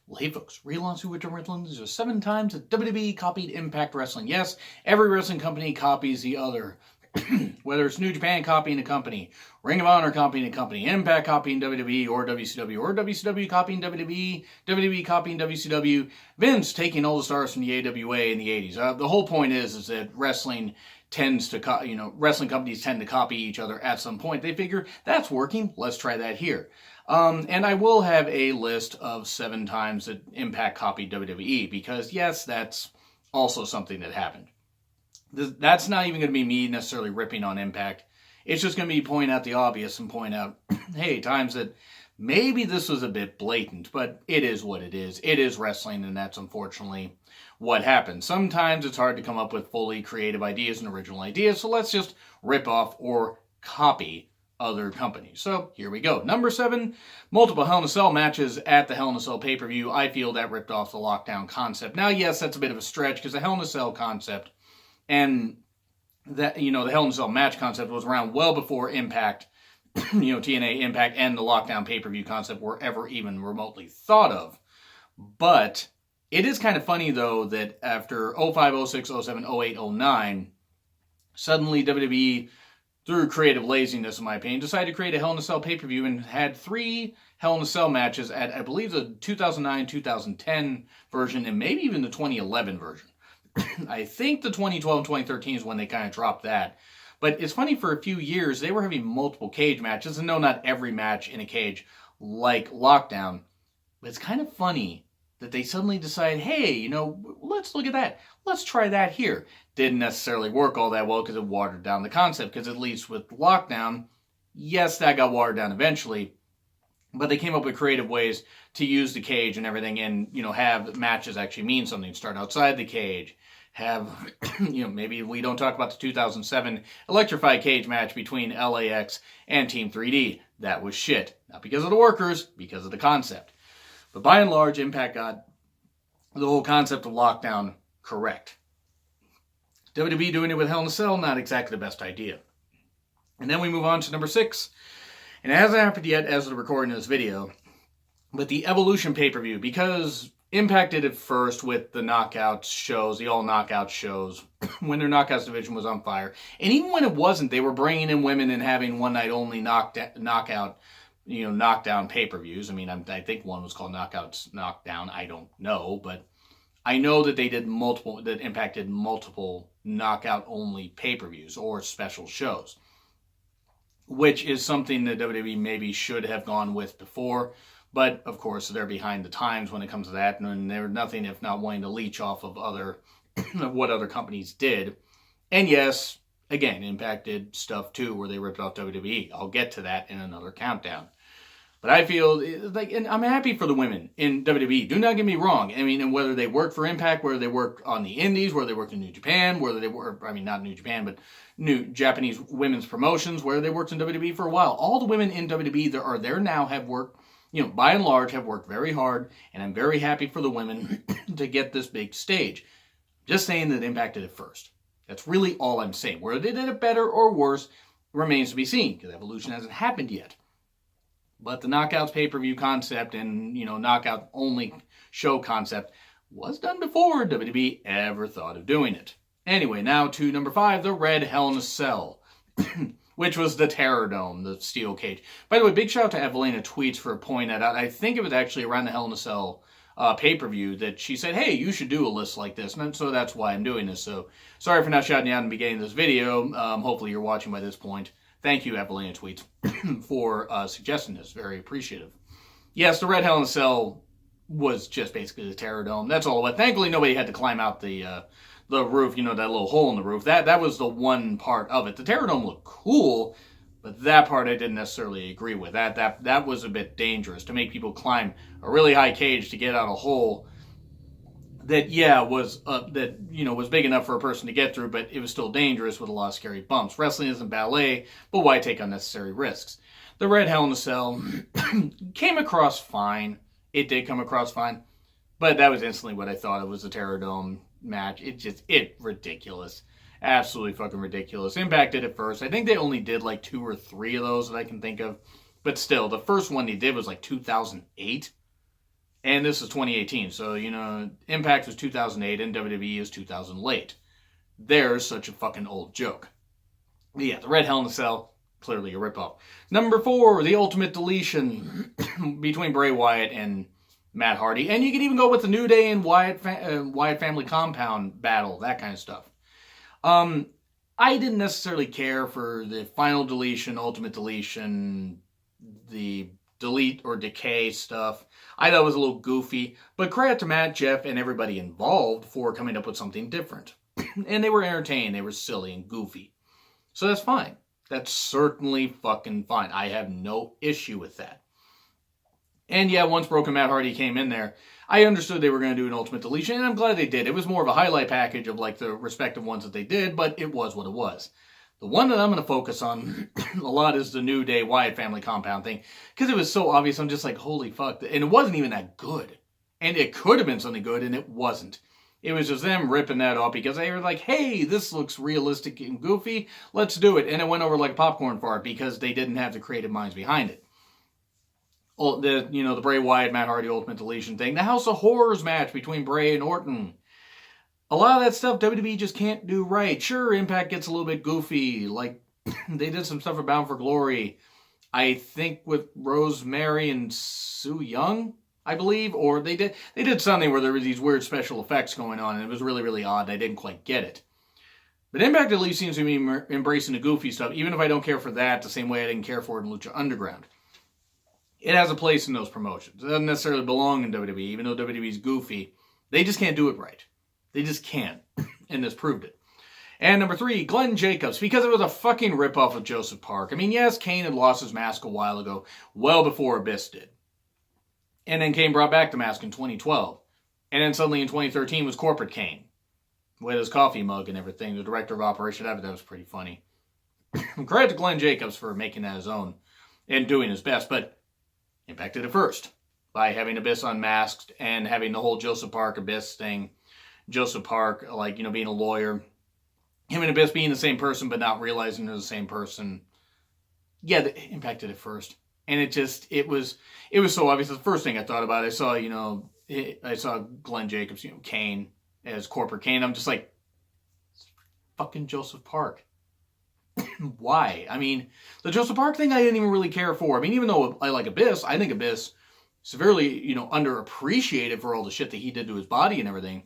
Well, hey folks, real on Super Riddlin. There's 7 times that WWE copied Impact Wrestling. Yes, every wrestling company copies the other. Whether it's New Japan copying a company, Ring of Honor copying a company, Impact copying WWE or WCW, or WCW copying WWE, WWE copying WCW, Vince taking all the stars from the AWA in the 80s. The whole point is that wrestling tends to, wrestling companies tend to copy each other at some point. They figure, that's working, let's try that here. And I will have a list of 7 times that Impact copied WWE, because yes, that's also something that happened. That's not even going to be me necessarily ripping on Impact. It's just going to be pointing out the obvious and point out, hey, times that maybe this was a bit blatant, but it is what it is. It is wrestling, and that's unfortunately what happens. Sometimes it's hard to come up with fully creative ideas and original ideas, so let's just rip off or copy other companies. So here we go. Number 7, multiple Hell in a Cell matches at the Hell in a Cell pay-per-view. I feel that ripped off the Lockdown concept. Now, yes, that's a bit of a stretch, because the Hell in a Cell concept and that, the Hell in a Cell match concept was around well before Impact, TNA Impact and the Lockdown pay-per-view concept were ever even remotely thought of. But it is kind of funny, though, that after 05, 06, 07, 08, 09, suddenly WWE, through creative laziness, in my opinion, decided to create a Hell in a Cell pay-per-view and had 3 Hell in a Cell matches at, I believe, the 2009, 2010 version and maybe even the 2011 version. I think the 2012 and 2013 is when they kind of dropped that. But it's funny, for a few years, they were having multiple cage matches. And no, not every match in a cage like Lockdown. But it's kind of funny that they suddenly decide, hey, let's look at that. Let's try that here. Didn't necessarily work all that well because it watered down the concept. Because at least with Lockdown, yes, that got watered down eventually. But they came up with creative ways to use the cage and everything and, have matches actually mean something. Start outside the cage. Have, maybe we don't talk about the 2007 electrified cage match between LAX and Team 3D. That was shit. Not because of the workers, because of the concept. But by and large, Impact got the whole concept of Lockdown correct. WWE doing it with Hell in a Cell, not exactly the best idea. And then we move on to number 6. And it hasn't happened yet as of the recording of this video, but the Evolution pay-per-view, because Impact did it first with the Knockouts shows, the all-Knockout shows, when their Knockouts division was on fire. And even when it wasn't, they were bringing in women and having one-night-only knockdown pay-per-views. I mean, I think one was called Knockouts Knockdown. I don't know, but I know that that Impact did multiple knockout-only pay-per-views or special shows, which is something that WWE maybe should have gone with before. But, of course, they're behind the times when it comes to that, and they're nothing if not wanting to leech off of what other companies did. And yes, again, Impact did stuff too where they ripped off WWE. I'll get to that in another countdown. But I feel like, and I'm happy for the women in WWE. Do not get me wrong. I mean, and whether they worked for Impact, whether they worked on the Indies, whether they worked in New Japan, whether they were, not New Japan, but new Japanese women's promotions, whether they worked in WWE for a while. All the women in WWE that are there now have worked, by and large, have worked very hard, and I'm very happy for the women to get this big stage. Just saying that Impact did it first. That's really all I'm saying. Whether they did it better or worse remains to be seen, because Evolution hasn't happened yet. But the Knockouts pay-per-view concept and, knockout-only show concept was done before WWE ever thought of doing it. Anyway, now to number 5, the Red Hell in a Cell, which was the Terror Dome, the steel cage. By the way, big shout out to Evelina Tweets for pointing that out. I think it was actually around the Hell in a Cell pay-per-view that she said, hey, you should do a list like this. And so that's why I'm doing this. So sorry for not shouting you out in the beginning of this video. Hopefully you're watching by this point. Thank you, Evelina Tweets, for suggesting this. Very appreciative. Yes, the Red Hell in a Cell was just basically the Terror Dome. That's all it was. Thankfully, nobody had to climb out the roof, that little hole in the roof. That was the one part of it. The Terror Dome looked cool, but that part I didn't necessarily agree with. That was a bit dangerous, to make people climb a really high cage to get out a hole that, was big enough for a person to get through, but it was still dangerous with a lot of scary bumps. Wrestling isn't ballet, but why take unnecessary risks? The Red Hell in a Cell came across fine. It did come across fine, but that was instantly what I thought it was, a Terror Dome match. It's ridiculous. Absolutely fucking ridiculous. Impact did it first. I think they only did like 2 or 3 of those that I can think of. But still, the first one they did was like 2008. And this is 2018, so, Impact was 2008 and WWE is 2000 late. There's such a fucking old joke. But yeah, the Red Hell in a Cell, clearly a ripoff. Number 4, the Ultimate Deletion between Bray Wyatt and Matt Hardy. And you can even go with the New Day and Wyatt Family Compound battle, that kind of stuff. I didn't necessarily care for the Final Deletion, Ultimate Deletion, the Delete or Decay stuff. I thought it was a little goofy, but credit to Matt, Jeff, and everybody involved for coming up with something different. And they were entertaining, they were silly and goofy. So that's fine. That's certainly fucking fine. I have no issue with that. And yeah, once Broken Matt Hardy came in there, I understood they were going to do an Ultimate Deletion, and I'm glad they did. It was more of a highlight package of like the respective ones that they did, but it was what it was. The one that I'm going to focus on a lot is the New Day Wyatt Family Compound thing, because it was so obvious. I'm just like, holy fuck. And it wasn't even that good. And it could have been something good, and it wasn't. It was just them ripping that off because they were like, hey, this looks realistic and goofy. Let's do it. And it went over like a popcorn fart because they didn't have the creative minds behind it. The Bray Wyatt, Matt Hardy Ultimate Deletion thing. The House of Horrors match between Bray and Orton. A lot of that stuff WWE just can't do right. Sure, Impact gets a little bit goofy. Like, they did some stuff for Bound for Glory. I think with Rosemary and Sue Young, I believe. Or they did something where there were these weird special effects going on. And it was really, really odd. And I didn't quite get it. But Impact at least seems to be embracing the goofy stuff. Even if I don't care for that the same way I didn't care for it in Lucha Underground. It has a place in those promotions. It doesn't necessarily belong in WWE. Even though WWE's goofy, they just can't do it right. They just can't. And this proved it. And number 3, Glenn Jacobs. Because it was a fucking ripoff of Joseph Park. I mean, yes, Kane had lost his mask a while ago. Well before Abyss did. And then Kane brought back the mask in 2012. And then suddenly in 2013 was Corporate Kane. With his coffee mug and everything. The director of Operation Abbott. That was pretty funny. Credit to Glenn Jacobs for making that his own. And doing his best. But Impact did it first. By having Abyss unmasked. And having the whole Joseph Park Abyss thing. Joseph Park, being a lawyer. Him and Abyss being the same person, but not realizing they're the same person. Yeah, the Impact did it first. And it was so obvious. The first thing I thought about, I saw Glenn Jacobs, Kane, as Corporate Kane. I'm just like, fucking Joseph Park. Why? I mean, the Joseph Park thing I didn't even really care for. I mean, even though I like Abyss, I think Abyss severely, underappreciated for all the shit that he did to his body and everything.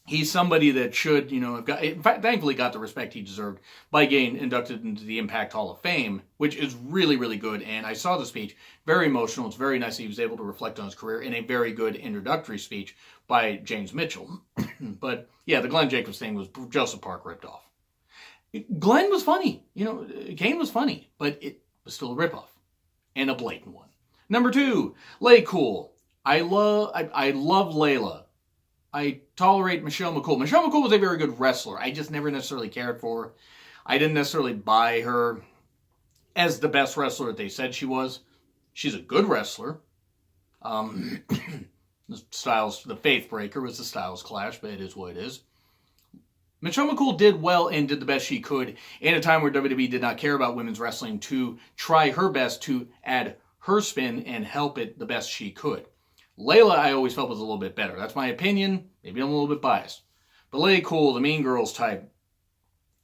He's somebody that should, have got, in fact, thankfully got the respect he deserved by getting inducted into the Impact Hall of Fame, which is really, really good. And I saw the speech, very emotional. It's very nice that he was able to reflect on his career in a very good introductory speech by James Mitchell. But yeah, the Glenn Jacobs thing was Joseph Park ripped off. Glenn was funny, Kane was funny, but it was still a ripoff and a blatant one. Number 2, Lay Cool. I love Layla. I tolerate Michelle McCool. Michelle McCool was a very good wrestler. I just never necessarily cared for her. I didn't necessarily buy her as the best wrestler that they said she was. She's a good wrestler. The Faith Breaker was the Styles Clash, but it is what it is. Michelle McCool did well and did the best she could in a time where WWE did not care about women's wrestling to try her best to add her spin and help it the best she could. Layla, I always felt was a little bit better. That's my opinion. Maybe I'm a little bit biased. But Lay Cool, the Mean Girls type,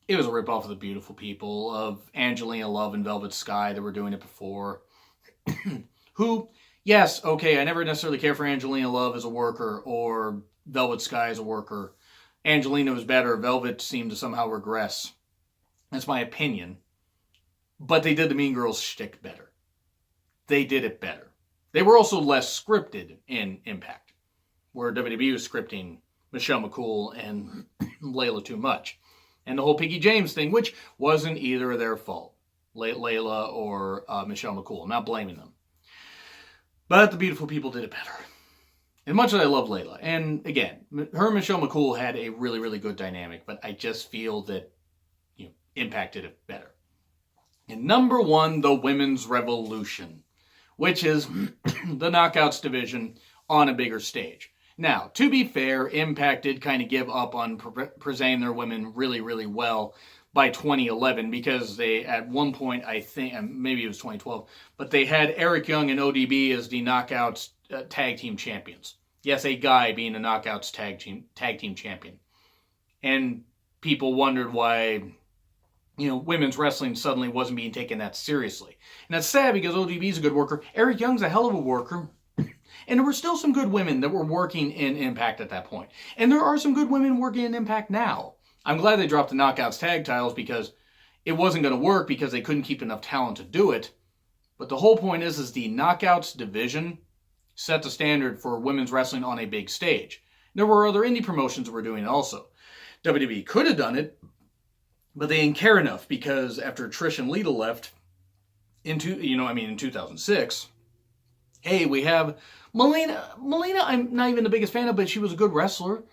it was a ripoff of the Beautiful People, of Angelina Love and Velvet Sky that were doing it before. Who, yes, okay, I never necessarily cared for Angelina Love as a worker or Velvet Sky as a worker. Angelina was better. Velvet seemed to somehow regress. That's my opinion. But they did the Mean Girls shtick better. They did it better. They were also less scripted in Impact, where WWE was scripting Michelle McCool and Layla too much. And the whole Piggy James thing, which wasn't either of their fault, Layla or Michelle McCool. I'm not blaming them. But the Beautiful People did it better. And much as I love Layla, and again, her and Michelle McCool had a really, really good dynamic, but I just feel that Impact did it better. And number 1, the Women's Revolution, which is the Knockouts division on a bigger stage. Now, to be fair, Impact did kind of give up on presenting their women really, really well by 2011 because they, at one point, I think, maybe it was 2012, but they had Eric Young and ODB as the Knockouts tag team champions. Yes, a guy being a Knockouts tag team champion. And people wondered why, women's wrestling suddenly wasn't being taken that seriously. And that's sad because ODB's a good worker. Eric Young's a hell of a worker. And there were still some good women that were working in Impact at that point. And there are some good women working in Impact now. I'm glad they dropped the Knockouts tag titles because it wasn't going to work because they couldn't keep enough talent to do it. But the whole point is the Knockouts division set the standard for women's wrestling on a big stage. There were other indie promotions that were doing it also. WWE could have done it, but they didn't care enough because after Trish and Lita left in 2006, hey, we have Melina. Melina, I'm not even the biggest fan of, but she was a good wrestler.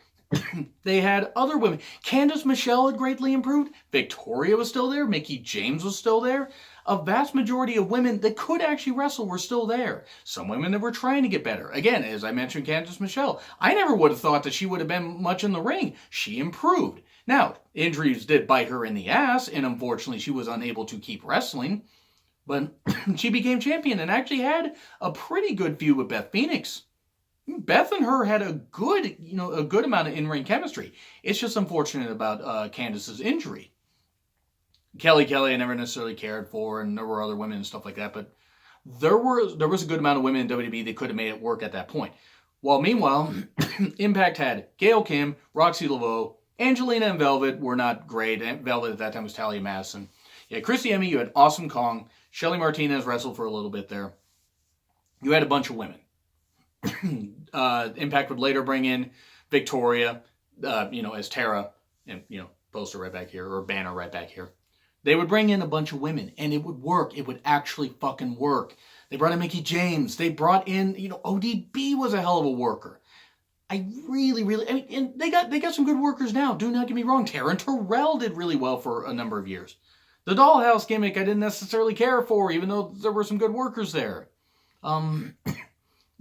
They had other women. Candice Michelle had greatly improved. Victoria was still there. Mickie James was still there. A vast majority of women that could actually wrestle were still there. Some women that were trying to get better. Again, as I mentioned, Candice Michelle. I never would have thought that she would have been much in the ring. She improved. Now, injuries did bite her in the ass, and unfortunately she was unable to keep wrestling. But she became champion and actually had a pretty good feud with Beth Phoenix. Beth and her had a good amount of in-ring chemistry. It's just unfortunate about Candice's injury. Kelly I never necessarily cared for, and there were other women and stuff like that, but there was a good amount of women in WWE that could have made it work at that point. While meanwhile, Impact had Gail Kim, Roxy Laveau, Angelina and Velvet were not great. Velvet at that time was Talia Madison. You had Christy Hemme, you had Awesome Kong, Shelly Martinez wrestled for a little bit there. You had a bunch of women. Impact would later bring in Victoria, as Tara, and, poster right back here, or banner right back here. They would bring in a bunch of women, and it would work. It would actually fucking work. They brought in Mickie James. They brought in, ODB was a hell of a worker. And they got some good workers now. Do not get me wrong. Taryn Terrell did really well for a number of years. The Dollhouse gimmick I didn't necessarily care for, even though there were some good workers there.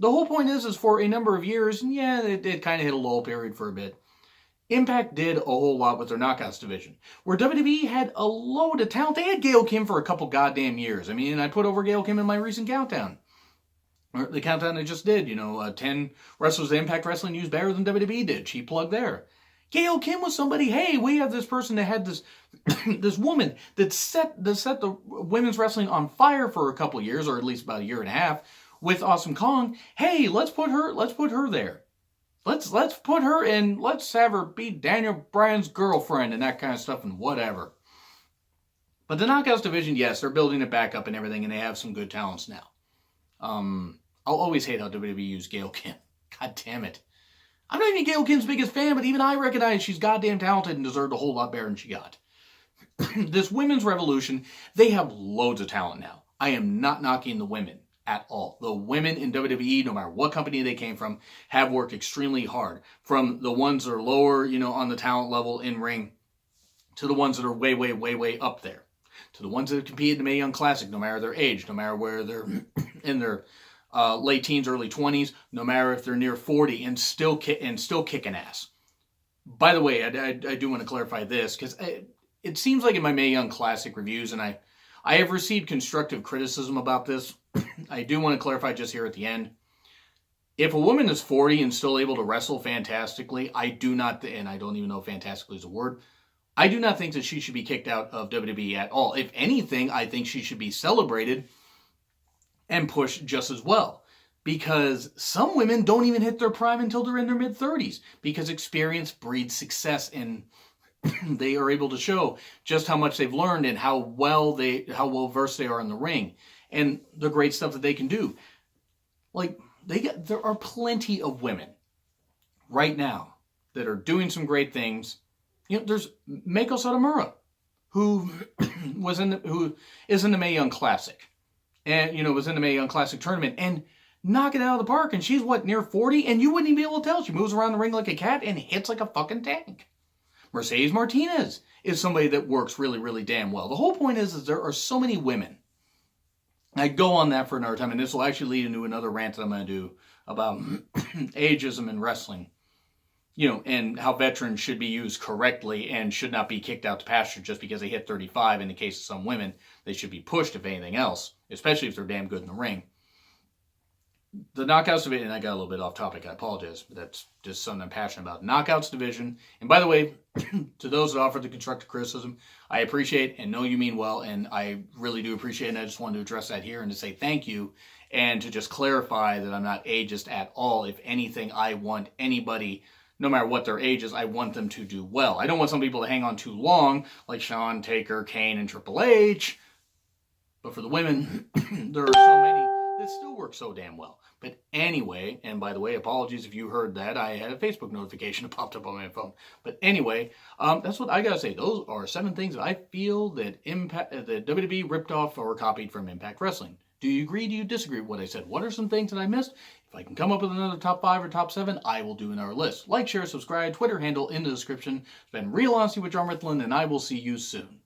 The whole point is for a number of years, and yeah, it kind of hit a lull period for a bit. Impact did a whole lot with their Knockouts division. Where WWE had a load of talent. They had Gail Kim for a couple goddamn years. I put over Gail Kim in my recent countdown. Or the countdown I just did. 10 wrestlers that Impact Wrestling used better than WWE did. She plugged there. Gail Kim was somebody, hey, we have this person that had this this woman that set the women's wrestling on fire for a couple years, or at least about a year and a half, with Awesome Kong. Hey, let's put her there. Let's put her in, let's have her be Daniel Bryan's girlfriend and that kind of stuff and whatever. But the Knockouts division, yes, they're building it back up and everything, and they have some good talents now. I'll always hate how WWE used Gail Kim. God damn it. I'm not even Gail Kim's biggest fan, but even I recognize she's goddamn talented and deserved a whole lot better than she got. This women's revolution, they have loads of talent now. I am not knocking the women at all. The women in WWE, no matter what company they came from, have worked extremely hard. From the ones that are lower, on the talent level in ring, to the ones that are way, way, way, way up there. To the ones that have competed in the Mae Young Classic, no matter their age, no matter where they're in their late teens, early 20s, no matter if they're near 40, and still kicking ass. By the way, I do want to clarify this, because it seems like in my Mae Young Classic reviews, and I have received constructive criticism about this. I do want to clarify just here at the end. If a woman is 40 and still able to wrestle fantastically, I do not, and I don't even know if fantastically is a word, I do not think that she should be kicked out of WWE at all. If anything, I think she should be celebrated and pushed just as well. Because some women don't even hit their prime until they're in their mid-30s. Because experience breeds success, and they are able to show just how much they've learned and how well versed they are in the ring. And the great stuff that they can do. There are plenty of women right now that are doing some great things. There's Meiko Satomura, who is in the Mae Young Classic, and was in the Mae Young Classic tournament and knock it out of the park. And she's near 40, and you wouldn't even be able to tell. She moves around the ring like a cat and hits like a fucking tank. Mercedes Martinez is somebody that works really, really damn well. The whole point is there are so many women. I go on that for another time, and this will actually lead into another rant that I'm going to do about ageism in wrestling. And how veterans should be used correctly and should not be kicked out to pasture just because they hit 35. In the case of some women, they should be pushed, if anything else, especially if they're damn good in the ring. the Knockouts division, and I got a little bit off topic, I apologize, but that's just something I'm passionate about. Knockouts division, and by the way, to those that offer the constructive criticism, I appreciate and know you mean well, and I really do appreciate it, and I just wanted to address that here and to say thank you, and to just clarify that I'm not ageist at all. If anything, I want anybody, no matter what their age is, I want them to do well. I don't want some people to hang on too long, like Shawn, Taker, Kane, and Triple H, but for the women, there are so many that still work so damn well. But anyway, and by the way, apologies if you heard that. I had a Facebook notification that popped up on my phone. But anyway, that's what I gotta say. Those are 7 things that I feel that that WWE ripped off or copied from Impact Wrestling. Do you agree? Do you disagree with what I said? What are some things that I missed? If I can come up with another top 5 or top 7, I will do another list. Like, share, subscribe, Twitter handle in the description. It's been Real Honesty with John Ritland, and I will see you soon.